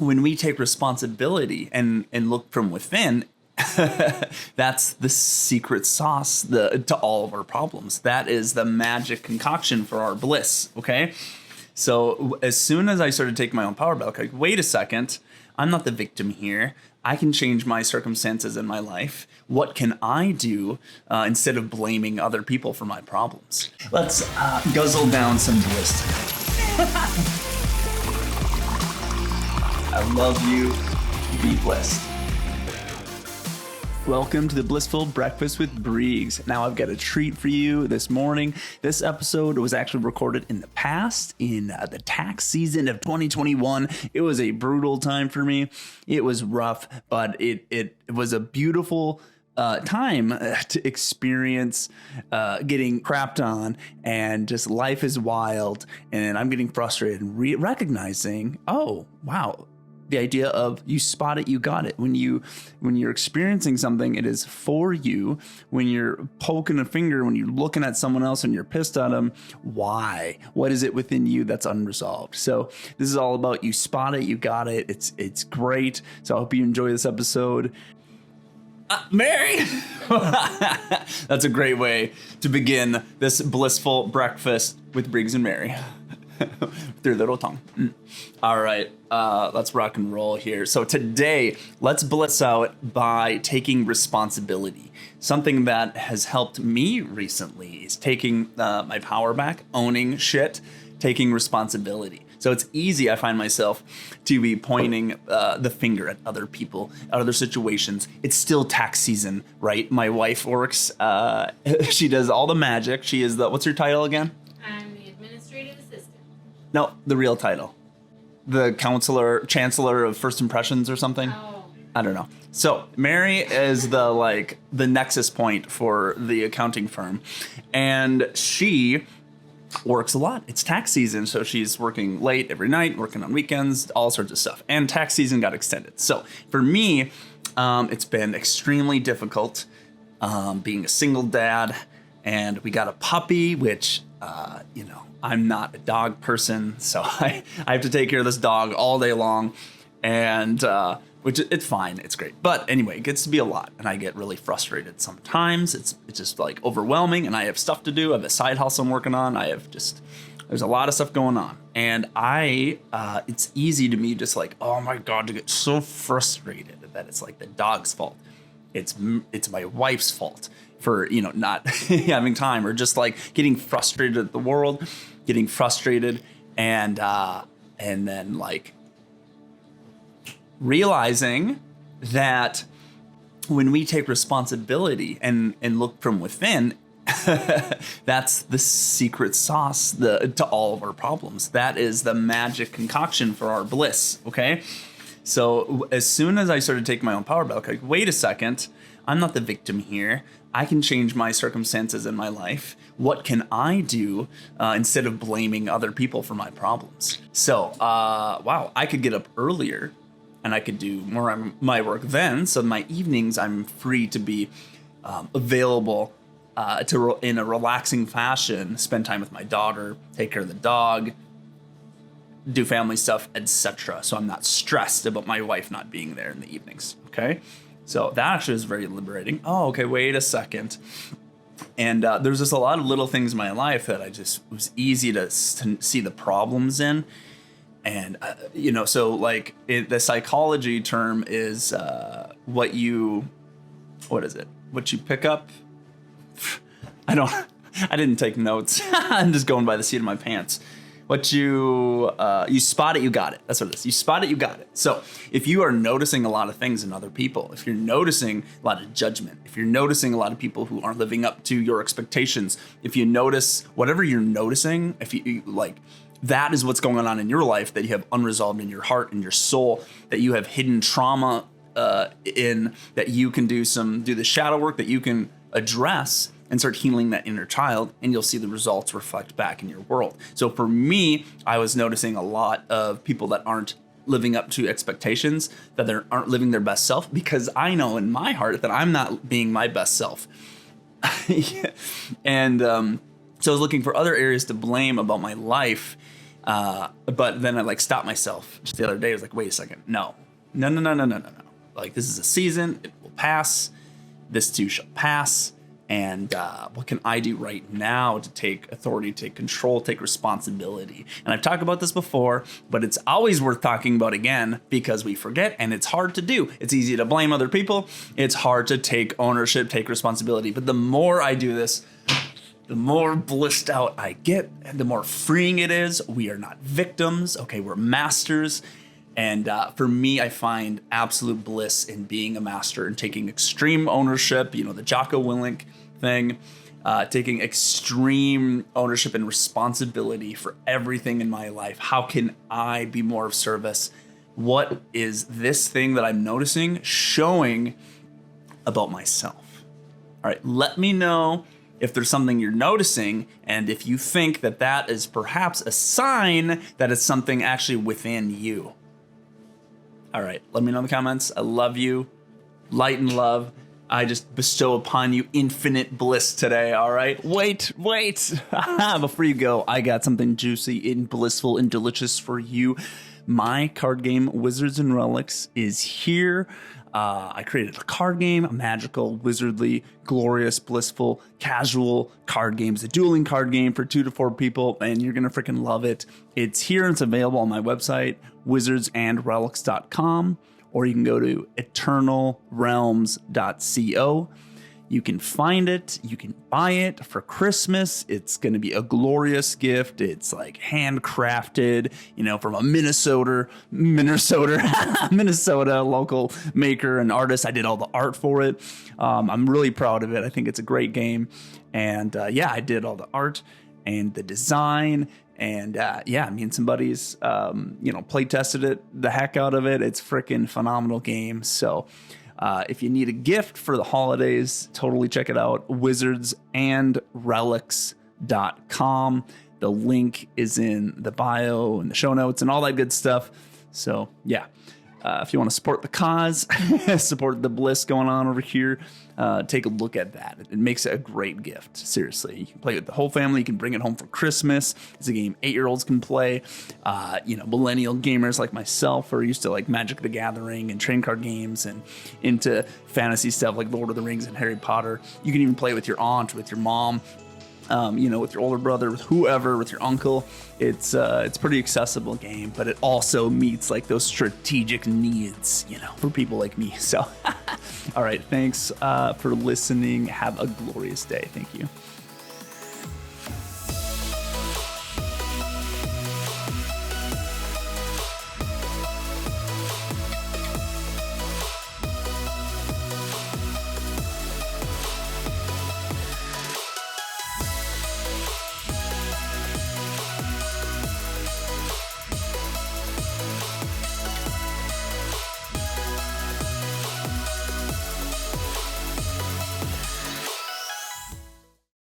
when we take responsibility and look from within, that's the secret sauce to all of our problems. That is the magic concoction for our bliss. Okay. So as soon as I started taking my own power back, like, wait a second, I'm not the victim here. I can change my circumstances in my life. What can I do instead of blaming other people for my problems? Let's guzzle down some bliss today. I love you. Be blessed. Welcome to the Blissful Breakfast with Breegs. Now I've got a treat for you this morning. This episode was actually recorded in the past, in the tax season of 2021. It was a brutal time for me. It was rough, but it was a beautiful time to experience getting crapped on, and just life is wild, and I'm getting frustrated and recognizing, oh, wow. The idea of you spot it, you got it. When you're experiencing something, it is for you. When you're poking a finger, when you're looking at someone else and you're pissed at them, why? What is it within you that's unresolved? So this is all about you spot it, you got it. It's great. So I hope you enjoy this episode. Mary, that's a great way to begin this blissful breakfast with Briggs and Mary. Their little tongue. All right, let's rock and roll here. So today, let's bliss out by taking responsibility. Something that has helped me recently is taking my power back, owning shit, taking responsibility. So it's easy, I find myself, to be pointing the finger at other people, at other situations. It's still tax season, right? My wife works, she does all the magic. She is what's her title again? I'm the administrative assistant. No, the real title. The chancellor of first impressions or something. Oh. I don't know. So Mary is the nexus point for the accounting firm, and she works a lot. It's tax season, so she's working late every night, working on weekends, all sorts of stuff. And tax season got extended. So for me, it's been extremely difficult being a single dad, and we got a puppy, which I'm not a dog person, so I have to take care of this dog all day long, and which it's fine, it's great. But anyway, it gets to be a lot, and I get really frustrated sometimes. It's just like overwhelming, and I have stuff to do. I have a side hustle I'm working on. There's a lot of stuff going on, and it's easy to me just like, oh my God, to get so frustrated that it's like the dog's fault. It's my wife's fault for not having time, or just like getting frustrated at the world, getting frustrated, and then like realizing that when we take responsibility and look from within, that's the secret sauce to all of our problems. That is the magic concoction for our bliss. Okay. So as soon as I started taking my own power back, like, wait a second, I'm not the victim here. I can change my circumstances in my life. What can I do instead of blaming other people for my problems? So, wow, I could get up earlier and I could do more of my work then. So my evenings, I'm free to be available in a relaxing fashion, spend time with my daughter, take care of the dog, do family stuff, etc. So I'm not stressed about my wife not being there in the evenings. Okay. So that actually is very liberating. Oh, okay. Wait a second. And there's just a lot of little things in my life that was easy to see the problems in. And, so like the psychology term is what you pick up. I didn't take notes. I'm just going by the seat of my pants. What you spot it, you got it. That's what it is. You spot it, you got it. So if you are noticing a lot of things in other people, if you're noticing a lot of judgment, if you're noticing a lot of people who aren't living up to your expectations, if you notice whatever you're noticing, if you like, that is what's going on in your life that you have unresolved in your heart and your soul, that you have hidden trauma in, that you can do the shadow work, that you can address and start healing that inner child, and you'll see the results reflect back in your world. So for me, I was noticing a lot of people that aren't living up to expectations, that they aren't living their best self, because I know in my heart that I'm not being my best self. And so I was looking for other areas to blame about my life. But then I like stopped myself just the other day. I was like, wait a second. No. Like, this is a season. It will pass. This too shall pass. And what can I do right now to take authority, take control, take responsibility? And I've talked about this before, but it's always worth talking about again because we forget and it's hard to do. It's easy to blame other people. It's hard to take ownership, take responsibility. But the more I do this, the more blissed out I get and the more freeing it is. We are not victims. Okay, we're masters. And for me, I find absolute bliss in being a master and taking extreme ownership, the Jocko Willink thing, taking extreme ownership and responsibility for everything in my life. How can I be more of service? What is this thing that I'm noticing showing about myself? All right, let me know if there's something you're noticing and if you think that that is perhaps a sign that it's something actually within you. All right, let me know in the comments. I love you. Light and love. I just bestow upon you infinite bliss today, all right? Wait. Before you go, I got something juicy and blissful and delicious for you. My card game, Wizards and Relics, is here. I created a card game, a magical, wizardly, glorious, blissful, casual card game. It's a dueling card game for 2 to 4 people, and you're going to freaking love it. It's here and it's available on my website, wizardsandrelics.com, or you can go to eternalrealms.co. You can find it. You can buy it for Christmas. It's going to be a glorious gift. It's like handcrafted, from a Minnesota local maker and artist. I did all the art for it. I'm really proud of it. I think it's a great game. And I did all the art and the design. And me and some buddies, play tested it, the heck out of it. It's freaking phenomenal game. So if you need a gift for the holidays, totally check it out. wizardsandrelics.com. The link is in the bio and the show notes and all that good stuff. So if you want to support the cause, support the bliss going on over here, take a look at that. It makes it a great gift. Seriously, you can play with the whole family. You can bring it home for Christmas. It's a game 8-year-olds can play. Millennial gamers like myself are used to like Magic the Gathering and trading card games and into fantasy stuff like Lord of the Rings and Harry Potter. You can even play with your aunt, with your mom. With your older brother, with whoever, with your uncle. It's pretty accessible game, but it also meets like those strategic needs, for people like me. So, all right, thanks for listening. Have a glorious day. Thank you.